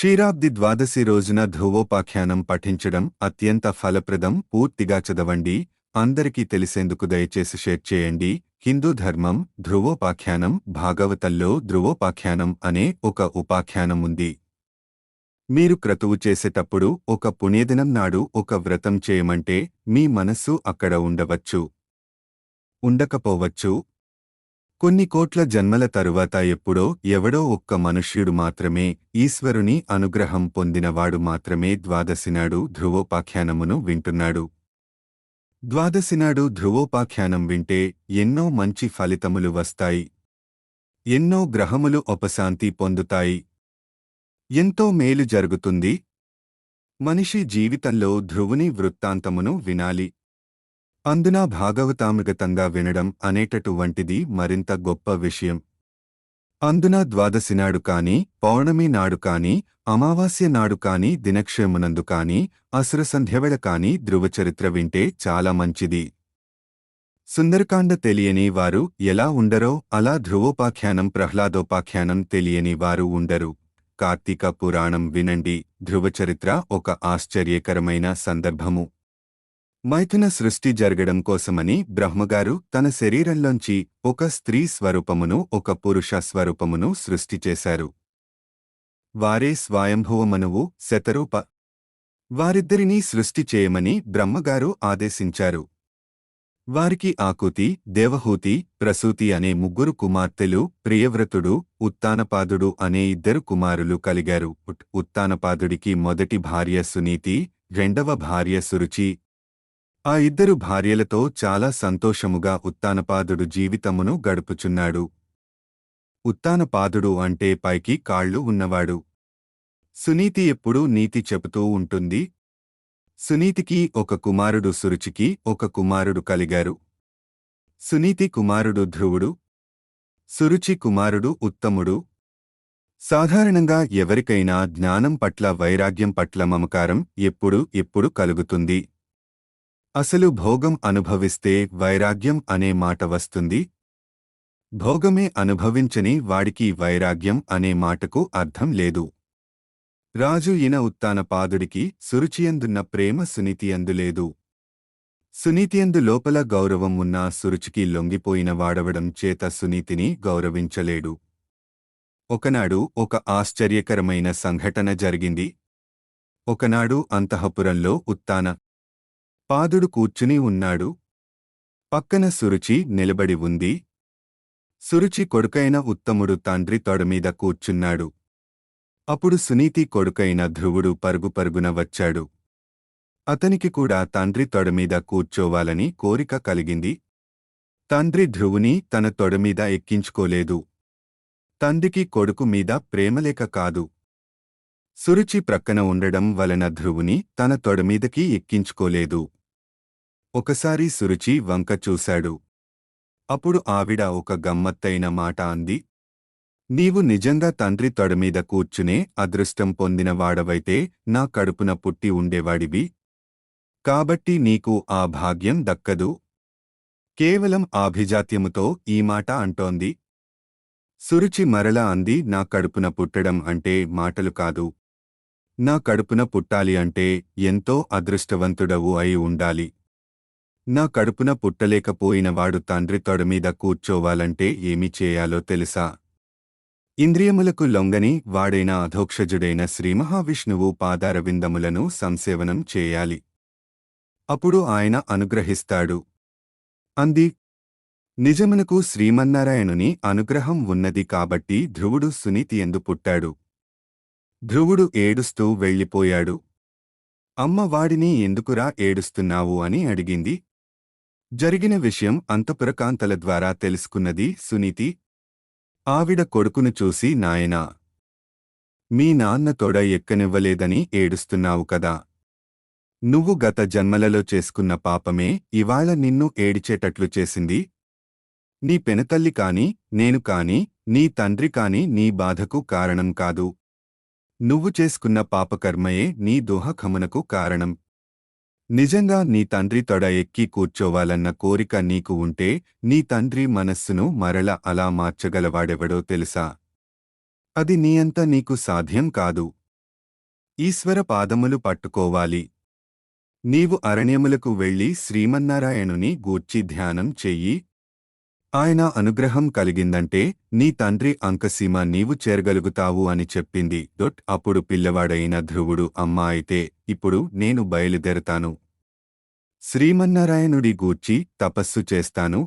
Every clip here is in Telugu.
క్షీరాబ్ది ద్వాదశి రోజున ధ్రువోపాఖ్యానం పఠించడం అత్యంత ఫలప్రదం. పూర్తిగా చదవండి. అందరికీ తెలిసేందుకు దయచేసి షేర్ చేయండి. హిందూ ధర్మం ధ్రువోపాఖ్యానం. భాగవతంలో ధ్రువోపాఖ్యానం అనే ఒక ఉపాఖ్యానం ఉంది. మీరు క్రతువు చేసేటప్పుడు ఒక పుణ్యదినం నాడు ఒక వ్రతం చేయమంటే మీ మనస్సు అక్కడ ఉండవచ్చు, ఉండకపోవచ్చు. కొన్ని కోట్ల జన్మల తరువాత ఎప్పుడో ఎవడో ఒక్క మనుష్యుడు మాత్రమే, ఈశ్వరుని అనుగ్రహం పొందినవాడు మాత్రమే ద్వాదశినాడు ధ్రువోపాఖ్యానమును వింటున్నాడు. ద్వాదశినాడు ధ్రువోపాఖ్యానం వింటే ఎన్నో మంచి ఫలితములు వస్తాయి. ఎన్నో గ్రహములు ఉపశాంతి పొందుతాయి. ఎంతో మేలు జరుగుతుంది. మనిషి జీవితంలో ధ్రువుని వృత్తాంతమును వినాలి. అందున భాగవతామృతంగా వినడం అనేటటువంటిది మరింత గొప్ప విషయం. అందున ద్వాదశినాడు కాని, పౌర్ణమి నాడు కాని, అమావాస్య నాడు కాని, దినక్షయమునందు కాని, అసురసంధ్యవేళ కాని ధ్రువచరిత్ర వింటే చాలా మంచిది. సుందరకాండ తెలియని వారు ఎలా ఉండరో అలా ధ్రువోపాఖ్యానం, ప్రహ్లాదోపాఖ్యానం తెలియని వారు ఉండరు. కార్తీక పురాణం వినండి. ధ్రువచరిత్ర ఒక ఆశ్చర్యకరమైన సందర్భము. మైథున సృష్టి జరగడం కోసమని బ్రహ్మగారు తన శరీరంలోంచి ఒక స్త్రీ స్వరూపమును, ఒక పురుష స్వరూపమును సృష్టి చేశారు. వారే స్వయంభువ మనువు, శతరూప. వారిద్దరినీ సృష్టి చేయమని బ్రహ్మగారు ఆదేశించారు. వారికి ఆకుతి, దేవహూతి, ప్రసూతి అనే ముగ్గురు కుమార్తెలు, ప్రియవ్రతుడు, ఉత్తానపాదుడు అనే ఇద్దరు కుమారులు కలిగారు. ఉత్తానపాదుడికి మొదటి భార్య సునీతి, రెండవ భార్య సురుచి. ఆ ఇద్దరు భార్యలతో చాలా సంతోషముగా ఉత్తానపాదుడు జీవితమును గడుపుచున్నాడు. ఉత్తానపాదుడు అంటే పైకి కాళ్ళు ఉన్నవాడు. సునీతి ఎప్పుడూ నీతి చెబుతూ ఉంటుంది. సునీతికి ఒక కుమారుడు, సురుచికి ఒక కుమారుడు కలిగారు. సునీతి కుమారుడు ధ్రువుడు, సురుచి కుమారుడు ఉత్తముడు. సాధారణంగా ఎవరికైనా జ్ఞానం పట్ల, వైరాగ్యం పట్ల మమకారం ఎప్పుడు కలుగుతుంది. అసలు భోగం అనుభవిస్తే వైరాగ్యం అనే మాట వస్తుంది. భోగమే అనుభవించని వాడికి వైరాగ్యం అనే మాటకు అర్థం లేదు. రాజు ఈయన ఉత్తానపాదుడికి సురుచియందున్న ప్రేమ సునీతియందు లేదు. సునీతియందు లోపల గౌరవం ఉన్నా సురుచికి లొంగిపోయిన వాడవడం చేత సునీతిని గౌరవించలేడు. ఒకనాడు ఒక ఆశ్చర్యకరమైన సంఘటన జరిగింది. ఒకనాడు అంతఃపురంలో ఉత్తాన పాదుడు కూర్చుని ఉన్నాడు. పక్కన సురుచి నిలబడి ఉంది. సురుచి కొడుకైన ఉత్తముడు తండ్రి తొడమీద కూర్చున్నాడు. అప్పుడు సునీతి కొడుకైన ధ్రువుడు పరుగుపరుగున వచ్చాడు. అతనికి కూడా తండ్రి తొడమీద కూర్చోవాలని కోరిక కలిగింది. తండ్రి ధ్రువుని తన తొడమీద ఎక్కించుకోలేదు. తండ్రికి కొడుకు మీద ప్రేమలేక కాదు. సురుచి ప్రక్కన ఉండడం వలన ధ్రువుని తన తొడమీదకి ఎక్కించుకోలేదు. ఒకసారి సురుచి వంక చూశాడు. అప్పుడు ఆవిడ ఒక గమ్మత్తైన మాట అంది. నీవు నిజంగా తండ్రి తొడమీద కూర్చునే అదృష్టం పొందిన వాడవైతే నా కడుపున పుట్టి ఉండేవాడివి. కాబట్టి నీకు ఆ భాగ్యం దక్కదు. కేవలం ఆభిజాత్యముతో ఈ మాట అంటోంది. సురుచి మరల అంది, నా కడుపున పుట్టడం అంటే మాటలు కాదు. నా కడుపున పుట్టాలి అంటే ఎంతో అదృష్టవంతుడవు అయి ఉండాలి. నా కడుపున పుట్టలేకపోయినవాడు తండ్రి తొడమీద కూర్చోవాలంటే ఏమి చేయాలో తెలుసా? ఇంద్రియములకు లొంగని వాడైన అధోక్షజుడైన శ్రీమహావిష్ణువు పాదారవిందములను సంసేవనం చేయాలి. అప్పుడు ఆయన అనుగ్రహిస్తాడు అంది. నిజమునకు శ్రీమన్నారాయణుని అనుగ్రహం ఉన్నది కాబట్టి ధ్రువుడు సునీతియందు పుట్టాడు. ధ్రువుడు ఏడుస్తూ వెళ్ళిపోయాడు. అమ్మ వాడిని ఎందుకురా ఏడుస్తున్నావు అని అడిగింది. జరిగిన విషయం అంతఃపురకాంతల ద్వారా తెలుసుకున్నది సునీతి. ఆవిడ కొడుకును చూసి, నాయనా, మీ నాన్న తొడ ఎక్కనివ్వలేదని ఏడుస్తున్నావు కదా. నువ్వు గత జన్మలలో చేసుకున్న పాపమే ఇవాళ నిన్ను ఏడిచేటట్లు చేసింది. నీ పెనతల్లి కాని, నేను కాని, నీ తండ్రి కాని నీ బాధకు కారణం కాదు. నువ్వు చేసుకున్న పాపకర్మయే నీ దోహకమునకు కారణం. నిజంగా నీ తండ్రి తొడ ఎక్కి కూర్చోవాలన్న కోరిక నీకు ఉంటే నీ తండ్రి మనస్సును మరల అలా మార్చగలవాడెవడో తెలుసా? అది నీయంత నీకు సాధ్యం కాదు. ఈశ్వర పాదములు పట్టుకోవాలి. నీవు అరణ్యములకు వెళ్ళి శ్రీమన్నారాయణుని గూర్చి ధ్యానం చెయ్యి. ఆయన అనుగ్రహం కలిగిందంటే నీ తండ్రి అంకసీమ నీవు చేరగలుగుతావు అని చెప్పింది. అప్పుడు పిల్లవాడైన ధ్రువుడు అమ్మా అయితే ఇప్పుడు నేను బయలుదేరతాను. శ్రీమన్నారాయణుడి గూర్చి తపస్సు చేస్తాను.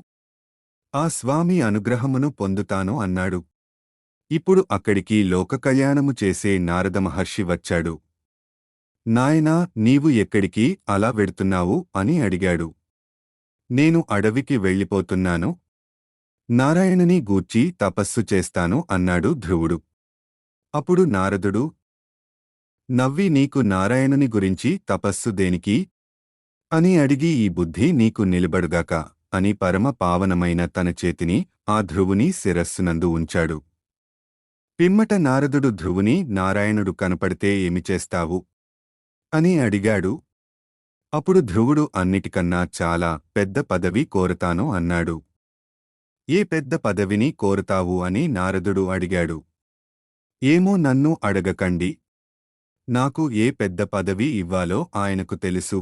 ఆ స్వామి అనుగ్రహమును పొందుతాను అన్నాడు. ఇప్పుడు అక్కడికి లోకకళ్యాణము చేసే నారద మహర్షి వచ్చాడు. నాయనా నీవు ఎక్కడికి అలా వెడుతున్నావు అని అడిగాడు. నేను అడవికి వెళ్ళిపోతున్నాను. నారాయణుని గూర్చి తపస్సు చేస్తాను అన్నాడు ధ్రువుడు. అప్పుడు నారదుడు నవ్వి నీకు నారాయణుని గురించి తపస్సు దేనికి అని అడిగి ఈ బుద్ధి నీకు నిలబడుగాక అని పరమ పావనమైన తన చేతిని ఆ ధ్రువుని శిరస్సునందు ఉంచాడు. పిమ్మట నారదుడు ధ్రువుని నారాయణుడు కనపడితే ఏమి చేస్తావు అని అడిగాడు. అప్పుడు ధ్రువుడు అన్నిటికన్నా చాలా పెద్ద పదవి కోరతాను అన్నాడు. ఏ పెద్ద పదవిని కోరతావు అని నారదుడు అడిగాడు. ఏమో నన్ను అడగకండి. నాకు ఏ పెద్ద పదవి ఇవ్వాలో ఆయనకు తెలుసు.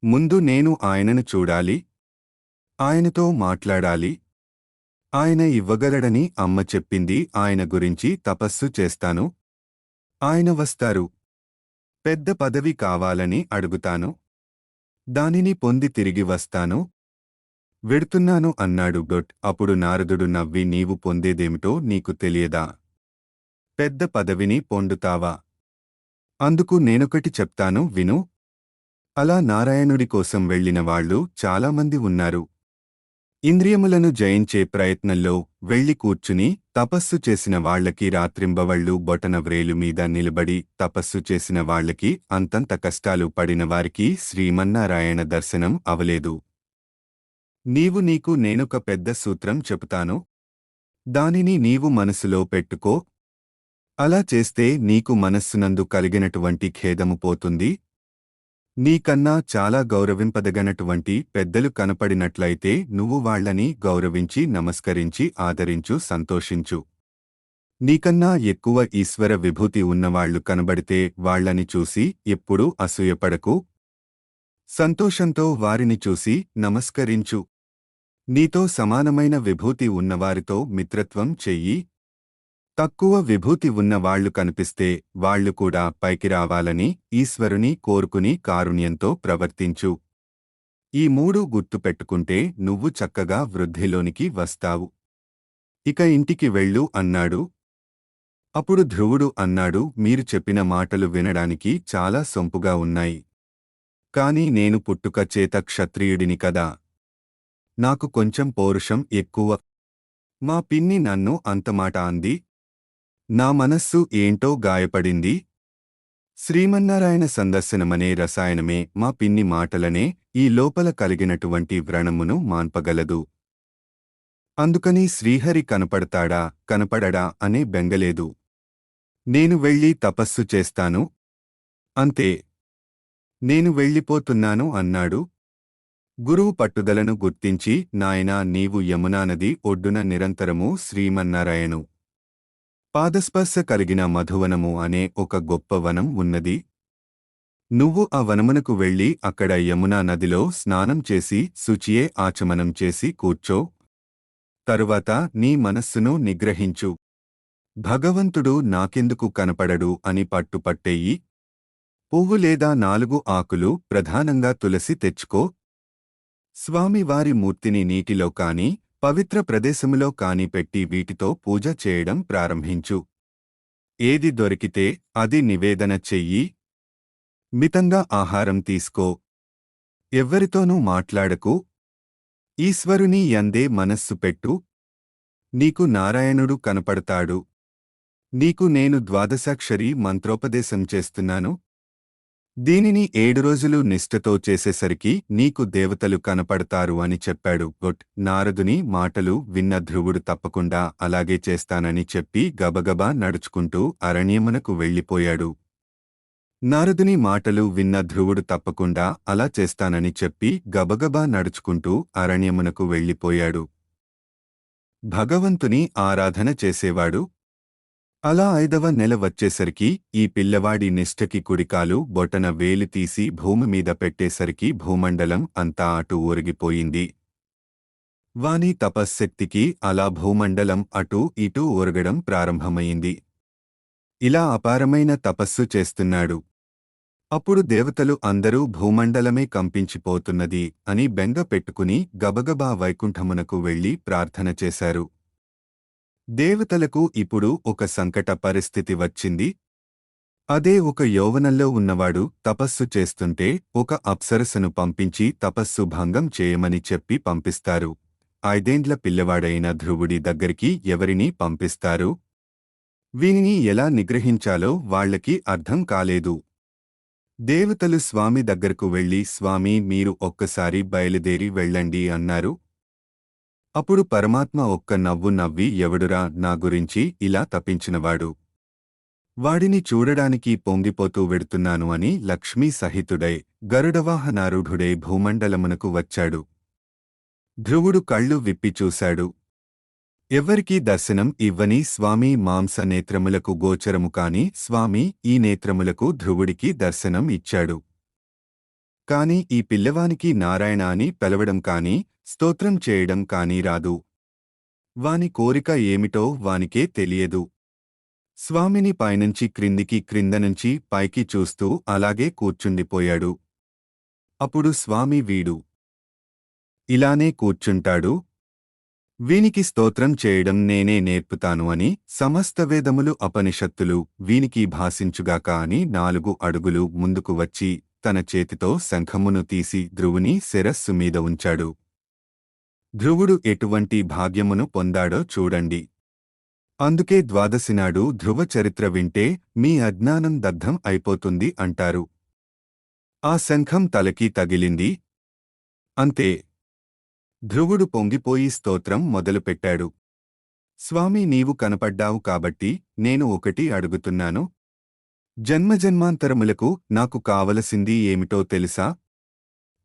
ముందు నేను ఆయనను చూడాలి. ఆయనతో మాట్లాడాలి. ఆయన ఇవ్వగలడని అమ్మ చెప్పింది. ఆయన గురించి తపస్సు చేస్తాను. ఆయన వస్తారు. పెద్ద పదవి కావాలని అడుగుతాను. దానిని పొంది తిరిగి వస్తాను. వెడుతున్నాను అన్నాడు. అప్పుడు నారదుడు నవ్వి నీవు పొందేదేమిటో నీకు తెలియదా? పెద్ద పదవిని పొందుతావా? అందుకు నేనొకటి చెప్తాను విను. అలా నారాయణుడి కోసం వెళ్ళిన వాళ్ళు చాలామంది ఉన్నారు. ఇంద్రియములను జయించే ప్రయత్నంలో వెళ్ళి కూర్చుని తపస్సు చేసిన వాళ్లకి రాత్రింబవళ్ళు బొటన వ్రేలు మీద నిలబడి తపస్సు చేసిన వాళ్లకి అంతంత కష్టాలు పడినవారికి శ్రీమన్నారాయణ దర్శనం అవలేదు. నీకు నేనొక పెద్ద సూత్రం చెబుతాను. దానిని నీవు మనసులో పెట్టుకో. అలా చేస్తే నీకు మనస్సునందు కలిగినటువంటి ఖేదము పోతుంది. నీకన్నా చాలా గౌరవింపదగనటువంటి పెద్దలు కనపడినట్లయితే నువ్వు వాళ్లని గౌరవించి నమస్కరించి ఆదరించు, సంతోషించు. నీకన్నా ఎక్కువ ఈశ్వర విభూతి ఉన్నవాళ్లు కనబడితే వాళ్లని చూసి ఎప్పుడూ అసూయపడకు. సంతోషంతో వారిని చూసి నమస్కరించు. నీతో సమానమైన విభూతి ఉన్నవారితో మిత్రత్వం చెయ్యి. తక్కువ విభూతి ఉన్న వాళ్లు కనిపిస్తే వాళ్లు కూడా పైకి రావాలని ఈశ్వరుని కోరుకుని కారుణ్యంతో ప్రవర్తించు. ఈ మూడు గుర్తుపెట్టుకుంటే నువ్వు చక్కగా వృద్ధిలోనికి వస్తావు. ఇక ఇంటికి వెళ్ళు అన్నాడు. అప్పుడు ధ్రువుడు అన్నాడు, మీరు చెప్పిన మాటలు వినడానికి చాలా సొంపుగా ఉన్నాయి. కాని నేను పుట్టుక చేత క్షత్రియుడిని కదా. నాకు కొంచెం పౌరుషం ఎక్కువ. మా పిన్ని నన్ను అంతమాట అంది. నా మనస్సు ఏంటో గాయపడింది. శ్రీమన్నారాయణ సందర్శనమనే రసాయనమే మా పిన్ని మాటలనే ఈ లోపల కలిగినటువంటి వ్రణమును మాన్పగలదు. అందుకని శ్రీహరి కనపడతాడా కనపడడా అనే బెంగలేదు. నేను వెళ్ళి తపస్సు చేస్తాను. అంతే. నేను వెళ్ళిపోతున్నాను అన్నాడు. గురువు పట్టుదలను గుర్తించి నాయనా నీవు యమునా నది ఒడ్డున నిరంతరము శ్రీమన్నారాయణు పాదస్పర్శ కలిగిన మధువనము అనే ఒక గొప్ప వనం ఉన్నది. నువ్వు ఆ వనమునకు వెళ్ళి అక్కడ యమునా నదిలో స్నానం చేసి శుచియే ఆచమనం చేసి కూర్చో. తరువాత నీ మనస్సును నిగ్రహించు. భగవంతుడు నాకెందుకు కనపడడు అని పట్టుపట్టేయి. పువ్వు లేదా 4 ఆకులు ప్రధానంగా తులసి తెచ్చుకో. స్వామివారి మూర్తిని నీటిలో కాని పవిత్ర ప్రదేశములో కాని పెట్టి వీటితో పూజ చేయడం ప్రారంభించు. ఏది దొరికితే అది నివేదన చెయ్యి. మితంగా ఆహారం తీసుకో. ఎవ్వరితోనూ మాట్లాడకు. ఈశ్వరుని యందే మనస్సు పెట్టు. నీకు నారాయణుడు కనపడతాడు. నీకు నేను ద్వాదశాక్షరి మంత్రోపదేశం చేస్తున్నాను. దీనిని 7 రోజులు నిష్ఠతో చేసేసరికి నీకు దేవతలు కనపడతారు అని చెప్పాడు. నారదుని మాటలు విన్న ధ్రువుడు తప్పకుండా అలాగే చేస్తానని చెప్పి గబగబా నడుచుకుంటూ అరణ్యమునకు వెళ్ళిపోయాడు. నారదుని మాటలు విన్న ధ్రువుడు తప్పకుండా అలా చేస్తానని చెప్పి గబగబా నడుచుకుంటూ అరణ్యమునకు వెళ్ళిపోయాడు. భగవంతుని ఆరాధన చేసేవాడు. అలా 5వ నెల వచ్చేసరికి ఈ పిల్లవాడి నిష్ఠకి కుడికాలు బొటన వేలు తీసి భూమి మీద పెట్టేసరికి భూమండలం అంతా అటు ఊరిగిపోయింది. వాని తపశ్శక్తికి అలా భూమండలం అటూ ఇటూ ఊరగడం ప్రారంభమైంది. ఇలా అపారమైన తపస్సు చేస్తున్నాడు. అప్పుడు దేవతలు అందరూ భూమండలమే కంపించిపోతున్నది అని బెంగ పెట్టుకుని గబగబా వైకుంఠమునకు వెళ్లి ప్రార్థన చేశారు. దేవతలకు ఇప్పుడు ఒక సంకట పరిస్థితి వచ్చింది. అదే ఒక యౌవనంలో ఉన్నవాడు తపస్సు చేస్తుంటే ఒక అప్సరసను పంపించి తపస్సు భంగం చేయమని చెప్పి పంపిస్తారు. 5 పిల్లవాడైన ధ్రువుడి దగ్గరికి ఎవరిని పంపిస్తారు? వీనిని ఎలా నిగ్రహించాలో వాళ్లకి అర్థం కాలేదు. దేవతలు స్వామి దగ్గరకు వెళ్లి స్వామీ మీరు ఒక్కసారి బయలుదేరి వెళ్ళండి అన్నారు. అప్పుడు పరమాత్మ ఒక్క నవ్వు నవ్వి ఎవడురా నా గురించి ఇలా తప్పించినవాడు? వాడిని చూడడానికి పొంగిపోతూ వెడుతున్నాను అని లక్ష్మీ సహితుడై గరుడవాహనారూఢుడై భూమండలమునకు వచ్చాడు. ధ్రువుడు కళ్ళు విప్పి చూశాడు. ఎవ్వరికీ దర్శనం ఇవ్వని స్వామి మాంస నేత్రములకు గోచరము కాని స్వామి ఈ నేత్రములకు ధ్రువుడికి దర్శనం ఇచ్చాడు. కాని ఈ పిల్లవానికి నారాయణ అని పిలవడం కాని స్తోత్రం చేయడం కాని రాదు. వాని కోరిక ఏమిటో వానికే తెలియదు. స్వామిని పైనుంచి క్రిందికి క్రిందనుంచి పైకి చూస్తూ అలాగే కూర్చుండిపోయాడు. అప్పుడు స్వామి వీడు ఇలానే కూర్చుంటాడు. వీనికి స్తోత్రం చేయడం నేనే నేర్పుతాను అని సమస్త వేదములు ఉపనిషత్తులు వీనికి భాసించుగాక అని 4 అడుగులు ముందుకు వచ్చి తన చేతితో శంఖమును తీసి ధ్రువుని శిరస్సు మీద ఉంచాడు. ధ్రువుడు ఎటువంటి భాగ్యమును పొందాడో చూడండి. అందుకే ద్వాదశినాడు ధ్రువ చరిత్ర వింటే మీ అజ్ఞానం దగ్ధం అయిపోతుంది అంటారు. ఆ శంఖం తలకి తగిలింది. అంతే. ధ్రువుడు పొంగిపోయి స్తోత్రం మొదలుపెట్టాడు. స్వామి నీవు కనపడ్డావు కాబట్టి నేను ఒకటి అడుగుతున్నాను. జన్మజన్మాంతరములకు నాకు కావలసింది ఏమిటో తెలుసా?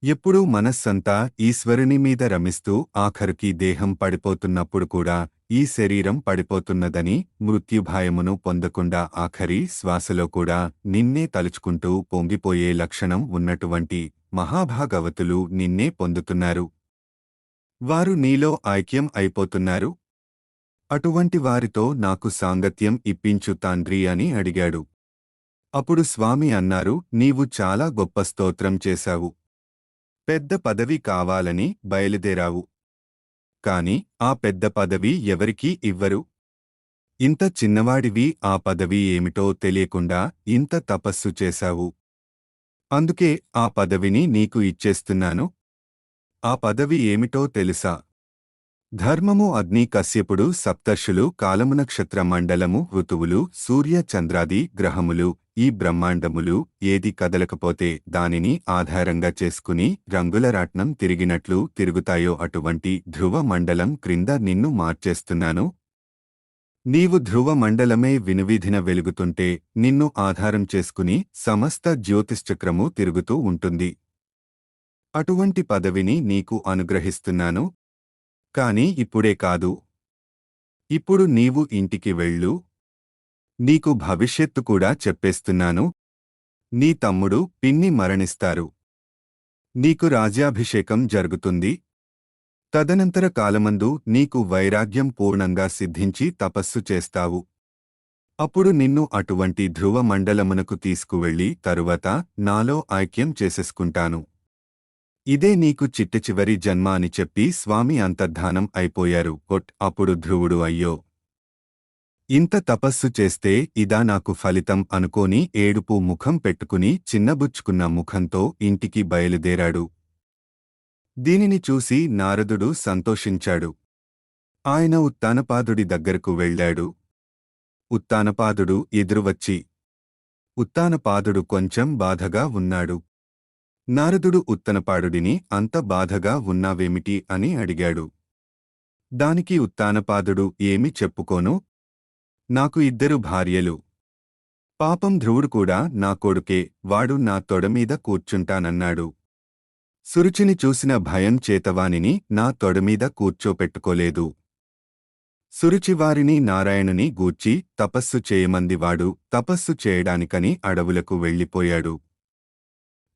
ఎప్పుడూ మనస్సంతా ఈశ్వరుని మీద రమిస్తూ ఆఖరుకి దేహం పడిపోతున్నప్పుడు కూడా ఈ శరీరం పడిపోతున్నదని మృత్యుభాయమును పొందకుండా ఆఖరి శ్వాసలో కూడా నిన్నే తలుచుకుంటూ పొంగిపోయే లక్షణం ఉన్నటువంటి మహాభాగవతులు నిన్నే పొందుతున్నారు. వారు నీలో ఐక్యం అయిపోతున్నారు. అటువంటి వారితో నాకు సాంగత్యం ఇప్పించు తండ్రి అని అడిగాడు. అప్పుడు స్వామి అన్నారు, నీవు చాలా గొప్ప స్తోత్రం చేశావు. పెద్ద పదవి కావాలని బయలుదేరావు. కాని ఆ పెద్ద పదవి ఎవరికీ ఇవ్వరు. ఇంత చిన్నవాడివి ఆ పదవి ఏమిటో తెలియకుండా ఇంత తపస్సు చేశావు. అందుకే ఆ పదవిని నీకు ఇచ్చేస్తున్నాను. ఆ పదవి ఏమిటో తెలుసా? ధర్మము అగ్ని కశ్యపుడు సప్తర్షులు కాలమునక్షత్ర మండలము ఋతువులు సూర్య చంద్రాది గ్రహములు ఈ బ్రహ్మాండములు ఏది కదలకపోతే దానిని ఆధారంగా చేసుకుని రంగులరాట్నం తిరిగినట్లు తిరుగుతాయో అటువంటి ధ్రువ మండలం క్రింద నిన్ను మార్చేస్తున్నాను. నీవు ధ్రువ మండలమే వినువీధిన వెలుగుతుంటే నిన్ను ఆధారం చేసుకుని సమస్త జ్యోతిశ్చక్రము తిరుగుతూ ఉంటుంది. అటువంటి పదవిని నీకు అనుగ్రహిస్తున్నాను. కాని ఇప్పుడే కాదు. ఇప్పుడు నీవు ఇంటికి వెళ్ళు. నీకు భవిష్యత్తు కూడా చెప్పేస్తున్నాను. నీ తమ్ముడు పిన్ని మరణిస్తారు. నీకు రాజ్యాభిషేకం జరుగుతుంది. తదనంతర కాలమందు నీకు వైరాగ్యం పూర్ణంగా సిద్ధించి తపస్సు చేస్తావు. అప్పుడు నిన్ను అటువంటి ధ్రువ మండలమునకు తీసుకువెళ్ళి తరువాత నాలో ఐక్యం చేసేసుకుంటాను. ఇదే నీకు చిట్టచివరి జన్మ అని చెప్పి స్వామి అంతర్ధానం అయిపోయారు. అప్పుడు ధ్రువుడు అయ్యో, ఇంత తపస్సు చేస్తే ఇదా నాకు ఫలితం అనుకోని ఏడుపు ముఖం పెట్టుకుని చిన్నబుచ్చుకున్న ముఖంతో ఇంటికి బయలుదేరాడు. దీనిని చూసి నారదుడు సంతోషించాడు. ఆయన ఉత్తానపాదుడి దగ్గరకు వెళ్ళాడు. ఉత్తానపాదుడు ఎదురువచ్చి ఉత్తానపాదుడు కొంచెం బాధగా ఉన్నాడు. నారదుడు ఉత్తనపాదుడిని అంత బాధగా ఉన్నావేమిటి అని అడిగాడు. దానికి ఉత్తానపాదుడు ఏమి చెప్పుకోను? నాకు 2 భార్యలు. పాపం ధ్రువుడు కూడా నా కొడుకే, వాడు నా తొడమీద కూర్చుంటానన్నాడు. సురుచిని చూసిన భయం చేతవానిని నా తొడమీద కూర్చోపెట్టుకోలేదు. సురుచివారిని నారాయణుని గూర్చి తపస్సు చేయమందివాడు తపస్సు చేయడానికని అడవులకు వెళ్ళిపోయాడు.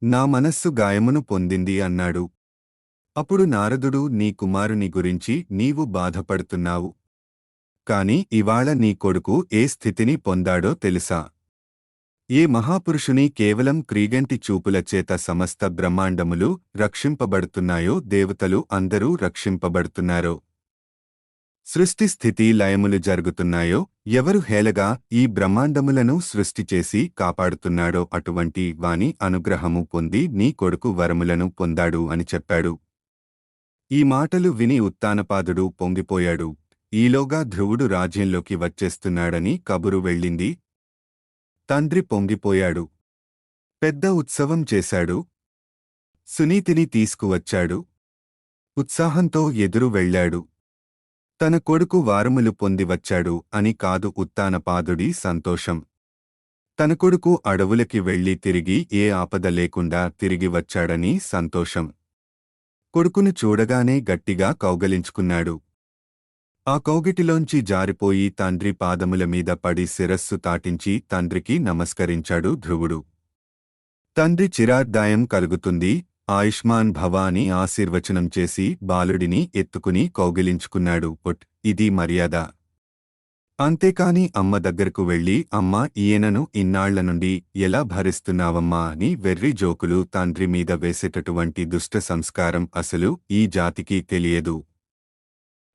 నా మనస్సు గాయమును పొందింది అన్నాడు. అప్పుడు నారదుడు, నీ కుమారుని గురించి నీవు బాధపడుతున్నావు. కాని ఇవాళ నీ కొడుకు ఏ స్థితిని పొందాడో తెలుసా? ఏ మహాపురుషుని కేవలం క్రీగంటి చూపుల చేత సమస్త బ్రహ్మాండములు రక్షింపబడుతున్నాయో, దేవతలు అందరూ రక్షింపబడుతున్నారో, సృష్టి స్థితి లయములు జరుగుతున్నాయో, ఎవరు హేళగా ఈ బ్రహ్మాండములను సృష్టి చేసి కాపాడుతున్నాడో అటువంటి వాని అనుగ్రహము పొంది నీ కొడుకు వరములను పొందాడు అని చెప్పాడు. ఈ మాటలు విని ఉత్తానపాదుడు పొంగిపోయాడు. ఈలోగా ధ్రువుడు రాజ్యంలోకి వచ్చేస్తున్నాడని కబురు వెళ్ళింది. తండ్రి పొంగిపోయాడు. పెద్ద ఉత్సవం చేశాడు. సునీతిని తీసుకువచ్చాడు. ఉత్సాహంతో ఎదురు వెళ్ళాడు. తన కొడుకు వారములు పొంది వచ్చాడు అని కాదు ఉత్తానపాదుడి సంతోషం. తన కొడుకు అడవులకి వెళ్లి తిరిగి ఏ ఆపద లేకుండా తిరిగి వచ్చాడని సంతోషం. కొడుకును చూడగానే గట్టిగా కౌగలించుకున్నాడు. ఆ కౌగిటిలోంచి జారిపోయి తండ్రి పాదముల మీద పడి శిరస్సు తాటించి తండ్రికి నమస్కరించాడు ధ్రువుడు. తండ్రి చిరార్దాయం కలుగుతుంది, ఆయుష్మాన్ భవ అని ఆశీర్వచనం చేసి బాలుడిని ఎత్తుకుని కౌగిలించుకున్నాడు. ఇది మర్యాద. అంతేకాని అమ్మ దగ్గరకు వెళ్లి, అమ్మా, ఈయనను ఇన్నాళ్ల నుండి ఎలా భరిస్తున్నావమ్మా అని వెర్రి జోకులు తండ్రి మీద వేసేటటువంటి దుష్ట సంస్కారం అసలు ఈ జాతికి తెలియదు.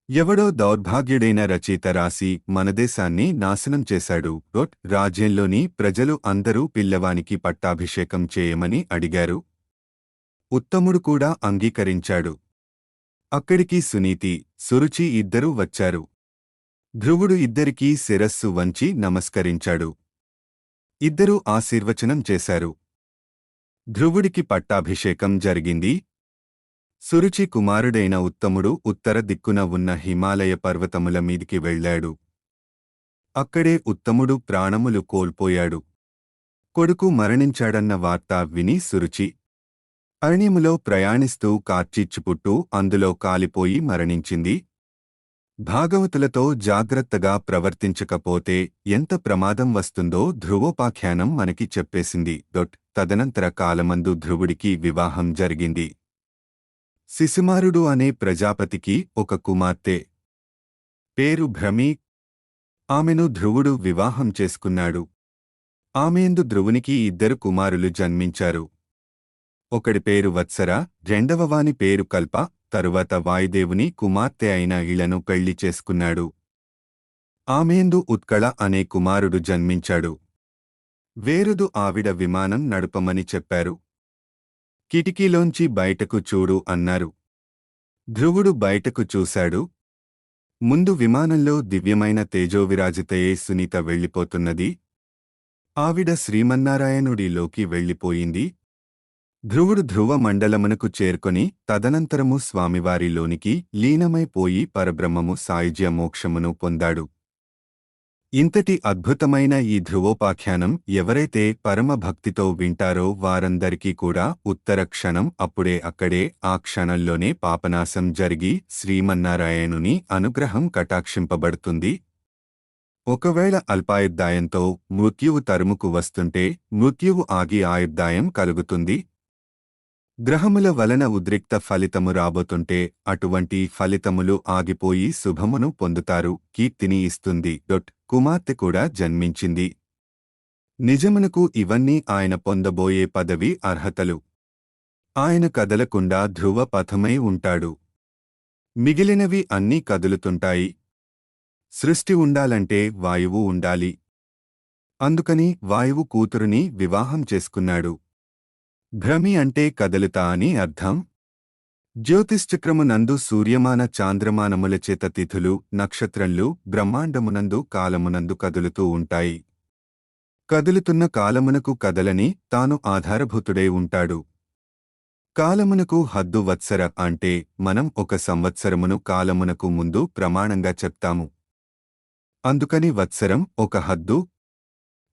ఎవడో దౌర్భాగ్యుడైన రచయిత రాసి మనదేశాన్ని నాశనం చేశాడు. రాజ్యంలోని ప్రజలు అందరూ పిల్లవానికి పట్టాభిషేకం చేయమని అడిగారు. ఉత్తముడు కూడా అంగీకరించాడు. అక్కడికి సునీతి, సురుచి ఇద్దరూ వచ్చారు. ధ్రువుడు ఇద్దరికీ శిరస్సు వంచి నమస్కరించాడు. ఇద్దరూ ఆశీర్వచనం చేశారు. ధ్రువుడికి పట్టాభిషేకం జరిగింది. సురుచి కుమారుడైన ఉత్తముడు ఉత్తర దిక్కున ఉన్న హిమాలయ పర్వతముల మీదికి వెళ్ళాడు. అక్కడే ఉత్తముడు ప్రాణములు కోల్పోయాడు. కొడుకు మరణించాడన్న వార్త విని సురుచి అరణ్యములో ప్రయాణిస్తూ కార్చిచ్చుపుట్టు అందులో కాలిపోయి మరణించింది. భాగవతులతో జాగ్రత్తగా ప్రవర్తించకపోతే ఎంత ప్రమాదం వస్తుందో ధ్రువోపాఖ్యానం మనకి చెప్పేసింది. తదనంతర కాలమందు ధ్రువుడికి వివాహం జరిగింది. శిశుమారుడు అనే ప్రజాపతికి ఒక కుమార్తె. పేరు భ్రమి. ఆమెను ధ్రువుడు వివాహం చేసుకున్నాడు. ఆమెయందు ధ్రువునికి ఇద్దరు కుమారులు జన్మించారు. ఒకడి పేరు వత్సర, రెండవవాని పేరు కల్ప. తరువాత వాయుదేవుని కుమార్తె అయిన ఇళను పెళ్లి చేసుకున్నాడు. ఆమెయందు ఉత్కళ అనే కుమారుడు జన్మించాడు. వేరుదు ఆవిడ విమానం నడుపమని చెప్పారు. కిటికీలోంచి బయటకు చూడు అన్నారు. ధ్రువుడు బయటకు చూశాడు. ముందు విమానంలో దివ్యమైన తేజోవిరాజితయే సునీత వెళ్ళిపోతున్నది. ఆవిడ శ్రీమన్నారాయణుడిలోకి వెళ్ళిపోయింది. ధ్రువుడు ధ్రువ మండలమునకు చేరుకొని తదనంతరము స్వామివారిలోనికి లీనమైపోయి పరబ్రహ్మము సాయుజ్య మోక్షమును పొందాడు. ఇంతటి అద్భుతమైన ఈ ధ్రువోపాఖ్యానం ఎవరైతే పరమభక్తితో వింటారో వారందరికీ కూడా ఉత్తర క్షణం అప్పుడే అక్కడే ఆ క్షణంలోనే పాపనాశం జరిగి శ్రీమన్నారాయణుని అనుగ్రహం కటాక్షింపబడుతుంది. ఒకవేళ అల్పాయుర్దాయంతో మృత్యువు తరుముకు వస్తుంటే మృత్యువు ఆగి ఆయుర్దాయం కలుగుతుంది. గ్రహముల వలన ఉద్రిక్త ఫలితము రాబోతుంటే అటువంటి ఫలితములు ఆగిపోయి శుభమును పొందుతారు, కీర్తిని ఇస్తుంది. కుమార్తె కూడా జన్మించింది. నిజమునకు ఇవన్నీ ఆయన పొందబోయే పదవి అర్హతలు. ఆయన కదలకుండా ధ్రువ పథమై ఉంటాడు. మిగిలినవి అన్నీ కదులుతుంటాయి. సృష్టి ఉండాలంటే వాయువు ఉండాలి. అందుకని వాయువు కూతురుని వివాహం చేసుకున్నాడు. భ్రమి అంటే కదలుతా అని అర్థం. జ్యోతిశ్చక్రమునందు సూర్యమాన చాంద్రమానముల చేత తిథులు, నక్షత్రంలు బ్రహ్మాండమునందు కాలమునందు కదులుతూ ఉంటాయి. కదులుతున్న కాలమునకు కదలని తాను ఆధారభూతుడై ఉంటాడు. కాలమునకు హద్దు వత్సర అంటే మనం ఒక సంవత్సరమును కాలమునకు ముందు ప్రమాణంగా చెప్తాము. అందుకని వత్సరం ఒక హద్దు.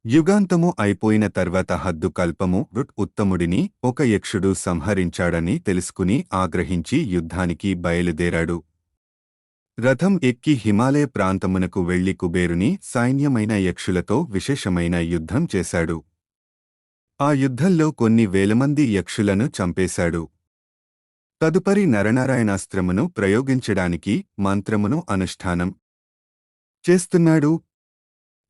యుగాంతము అయిపోయిన తర్వాత హద్దు కల్పము. ఉత్తముడిని ఒక యక్షుడు సంహరించాడని తెలుసుకుని ఆగ్రహించి యుద్ధానికి బయలుదేరాడు. రథం ఎక్కి హిమాలయ ప్రాంతమునకు వెళ్లి కుబేరుని సైన్యమైన యక్షులతో విశేషమైన యుద్ధం చేశాడు. ఆ యుద్ధంలో కొన్ని వేలమంది యక్షులను చంపేశాడు. తదుపరి నరనారాయణాస్త్రమును ప్రయోగించడానికి మంత్రమును అనుష్ఠానం చేస్తున్నాడు.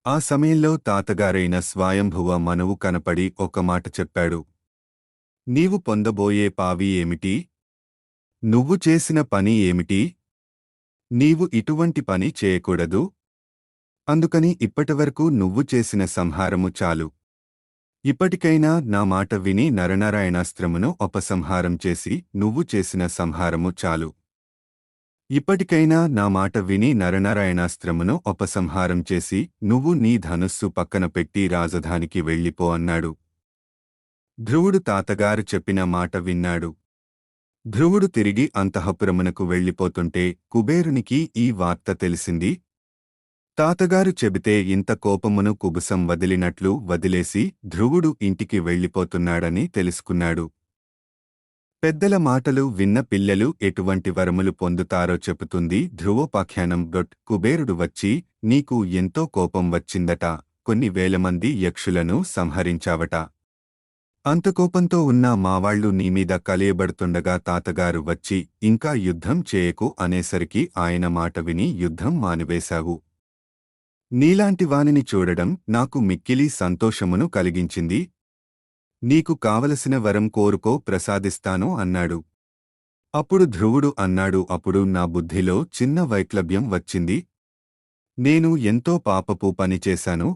ఆ సమయంలో తాతగారైన స్వయంభువ మనువు కనపడి ఒక మాట చెప్పాడు. నీవు పొందబోయే పావి ఏమిటి? నువ్వు చేసిన పని ఏమిటి? నీవు ఇటువంటి పని చేయకూడదు. అందుకని ఇప్పటివరకు నువ్వు చేసిన సంహారము చాలు. ఇప్పటికైనా నా మాట విని నరనారాయణాస్త్రమును ఉపసంహారం చేసి నువ్వు చేసిన సంహారము చాలు. ఇప్పటికైనా నా మాట విని నరనారాయణాస్త్రమును ఉపసంహారం చేసి నువ్వు నీ ధనుస్సు పక్కన పెట్టి రాజధానికి వెళ్ళిపో అన్నాడు. ధ్రువుడు తాతగారు చెప్పిన మాట విన్నాడు. ధ్రువుడు తిరిగి అంతఃపురమునకు వెళ్ళిపోతుంటే కుబేరునికి ఈ వార్త తెలిసింది. తాతగారు చెబితే ఇంత కోపమును కుబుసం వదిలినట్లు వదిలేసి ధ్రువుడు ఇంటికి వెళ్ళిపోతున్నాడని తెలుసుకున్నాడు. పెద్దల మాటలు విన్న పిల్లలు ఎటువంటి వరములు పొందుతారో చెబుతుంది ధ్రువోపాఖ్యానం. కుబేరుడు వచ్చి, నీకు ఎంతో కోపం వచ్చిందట, కొన్ని వేలమంది యక్షులను సంహరించావట. అంత కోపంతో ఉన్న మావాళ్లు నీమీద కలియబడుతుండగా తాతగారు వచ్చి ఇంకా యుద్ధం చేయకు అనేసరికి ఆయన మాట విని యుద్ధం మానివేశావు. నీలాంటి వానిని చూడడం నాకు మిక్కిలి సంతోషమును కలిగించింది. నీకు కావలసిన వరం కోరుకో, ప్రసాదిస్తాను అన్నాడు. అప్పుడు ధ్రువుడు అన్నాడు, అప్పుడు నా బుద్ధిలో చిన్న వైక్లభ్యం వచ్చింది. నేను ఎంతో పాపపు పని చేశాను.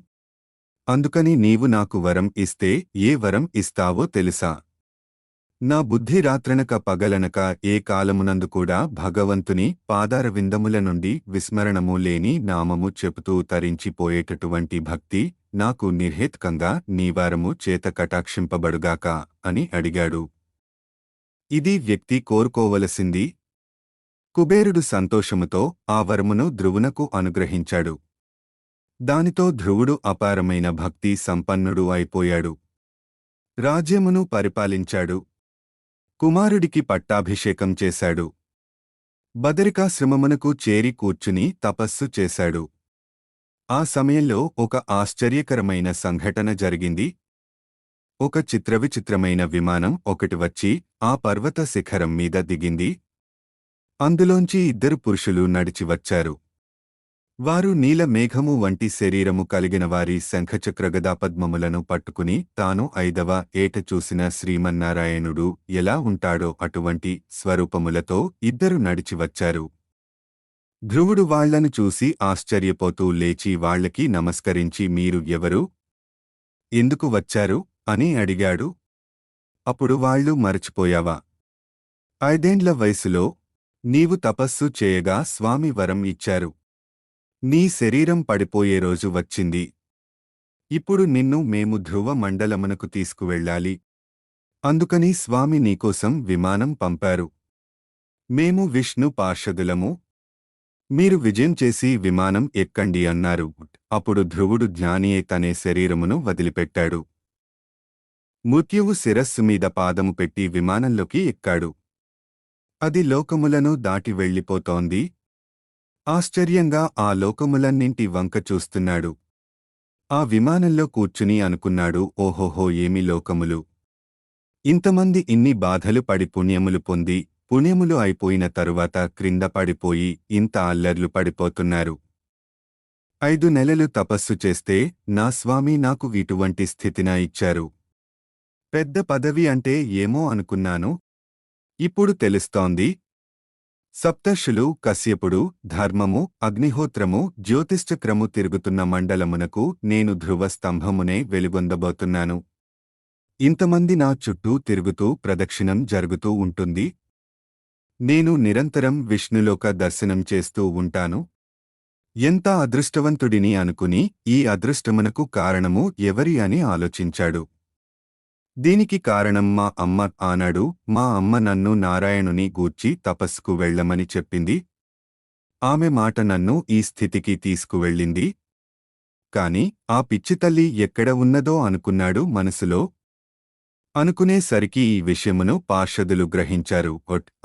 అందుకని నీవు నాకు వరం ఇస్తే ఏ వరం ఇస్తావో తెలుసా? నా బుద్ధి రాత్రనక పగలనక ఏ కాలమునందు కూడా భగవంతుని పాదారవిందముల నుండి విస్మరణము లేని నామము చెబుతూ తరించిపోయేటటువంటి భక్తి నాకు నిర్హేతుకంగా నీవారము చేత కటాక్షింపబడుగాక అని అడిగాడు. ఇది వ్యక్తి కోరుకోవలసింది. కుబేరుడు సంతోషముతో ఆ వరమును ధ్రువునకు అనుగ్రహించాడు. దానితో ధ్రువుడు అపారమైన భక్తి సంపన్నుడు అయిపోయాడు. రాజ్యమును పరిపాలించాడు. కుమారుడికి పట్టాభిషేకం చేశాడు. బదరికాశ్రమమునకు చేరి కూర్చుని తపస్సు చేశాడు. ఆ సమయంలో ఒక ఆశ్చర్యకరమైన సంఘటన జరిగింది. ఒక చిత్రవిచిత్రమైన విమానం ఒకటి వచ్చి ఆ పర్వత శిఖరం మీద దిగింది. అందులోంచి ఇద్దరు పురుషులు నడిచి వచ్చారు. వారు నీల మేఘము వంటి శరీరము కలిగిన వారి శంఖచక్రగదాపద్మములను పట్టుకుని తాను 5వ ఏట చూసిన శ్రీమన్నారాయణుడు ఎలా ఉంటాడో అటువంటి స్వరూపములతో ఇద్దరు నడిచి వచ్చారు. ధ్రువుడు వాళ్లను చూసి ఆశ్చర్యపోతూ లేచి వాళ్లకి నమస్కరించి, మీరు ఎవరు? ఎందుకు వచ్చారు? అని అడిగాడు. అప్పుడు వాళ్ళు, మరచిపోయావా? 5 వయసులో నీవు తపస్సు చేయగా స్వామి వరం ఇచ్చారు. నీ శరీరం పడిపోయే రోజు వచ్చింది. ఇప్పుడు నిన్ను మేము ధ్రువ మండలమునకు తీసుకువెళ్ళాలి. అందుకని స్వామి నీకోసం విమానం పంపారు. మేము విష్ణు పార్షదులము. మీరు విజయం చేసి విమానం ఎక్కండి అన్నారు. అప్పుడు ధ్రువుడు జ్ఞానియే తనే శరీరమును వదిలిపెట్టాడు. మృత్యువు శిరస్సు మీద పాదము పెట్టి విమానంలోకి ఎక్కాడు. అది లోకములను దాటి వెళ్ళిపోతోంది. ఆశ్చర్యంగా ఆ లోకములన్నింటి వంక చూస్తున్నాడు. ఆ విమానంలో కూర్చుని అనుకున్నాడు, ఓహోహో, ఏమి లోకములు! ఇంతమంది ఇన్ని బాధలు పడి పుణ్యములు పొంది పుణ్యములు అయిపోయిన తరువాత క్రింద పడిపోయి ఇంత అల్లర్లు పడిపోతున్నారు. 5 నెలలు తపస్సు చేస్తే నా స్వామి నాకు ఇటువంటి స్థితిన ఇచ్చారు. పెద్ద పదవి అంటే ఏమో అనుకున్నాను. ఇప్పుడు తెలుస్తోంది. సప్తర్షులు, కశ్యపుడు, ధర్మము, అగ్నిహోత్రము, జ్యోతిశ్చక్రము తిరుగుతున్న మండలమునకు నేను ధ్రువ స్తంభమునే వెలుగొందబోతున్నాను. ఇంతమంది నా చుట్టూ తిరుగుతూ ప్రదక్షిణం జరుగుతూ ఉంటుంది. నేను నిరంతరం విష్ణులోక దర్శనం చేస్తూ ఉంటాను. ఎంత అదృష్టవంతుడిని అనుకుని ఈ అదృష్టమునకు కారణము ఎవరి అని ఆలోచించాడు. దీనికి కారణం మా అమ్మ ఆనాడు. మా అమ్మ నన్ను నారాయణుని గూర్చి తపస్సుకు వెళ్ళమని చెప్పింది. ఆమె మాట నన్ను ఈ స్థితికి తీసుకువెళ్ళింది. కాని ఆ పిచ్చితల్లి ఎక్కడ ఉన్నదో అనుకున్నాడు మనసులో. అనుకునేసరికి ఈ విషయమును పార్షదులు గ్రహించారు.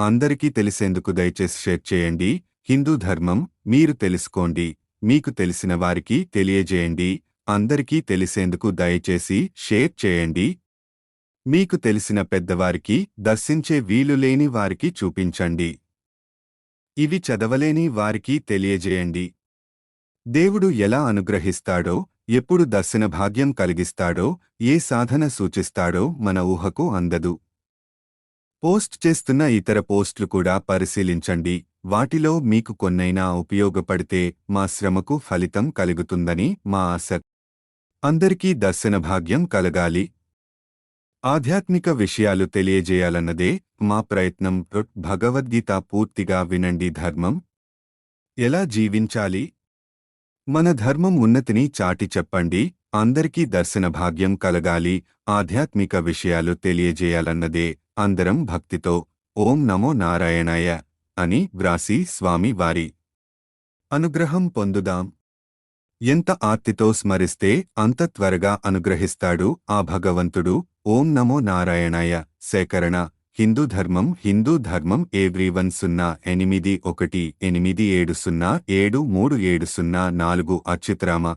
అందరికీ తెలిసేందుకు దయచేసి షేర్ చేయండి. హిందూ ధర్మం మీరు తెలుసుకోండి, మీకు తెలిసిన వారికి తెలియజేయండి, అందరికీ తెలిసేందుకు దయచేసి షేర్ చేయండి. మీకు తెలిసిన పెద్దవారికి, దర్శించే వీలులేని వారికి చూపించండి. ఇవి చదవలేని వారికి తెలియజేయండి. దేవుడు ఎలా అనుగ్రహిస్తాడో, ఎప్పుడు దర్శన భాగ్యం కలిగిస్తాడో, ఏ సాధన సూచిస్తాడో మన ఊహకు అందదు. పోస్ట్ చేస్తున్న ఇతర పోస్టులు కూడా పరిశీలించండి. వాటిలో మీకు కొన్నైనా ఉపయోగపడితే మా శ్రమకు ఫలితం కలుగుతుందని మా ఆశ. అందరికీ దర్శన భాగ్యం కలగాలి. ఆధ్యాత్మిక విషయాలు తెలియజేయాలన్నదే మా ప్రయత్నం. భగవద్గీత పూర్తిగా వినండి. ధర్మం ఎలా జీవించాలి, మన ధర్మం ఉన్నతిని చాటి చెప్పండి. అందరికీ దర్శన భాగ్యం కలగాలి, ఆధ్యాత్మిక విషయాలు తెలియజేయాలన్నదే అందరం భక్తితో ఓం నమో నారాయణాయ అని వ్రాసి స్వామి వారి అనుగ్రహం పొందుదాం. ఎంత ఆర్తితో స్మరిస్తే అంత త్వరగా అనుగ్రహిస్తాడు ఆ భగవంతుడు. ఓం నమో నారాయణాయ. సేకరణ హిందూ ధర్మం ఎవ్రీవన్ 08187073734 అచ్యుతరామ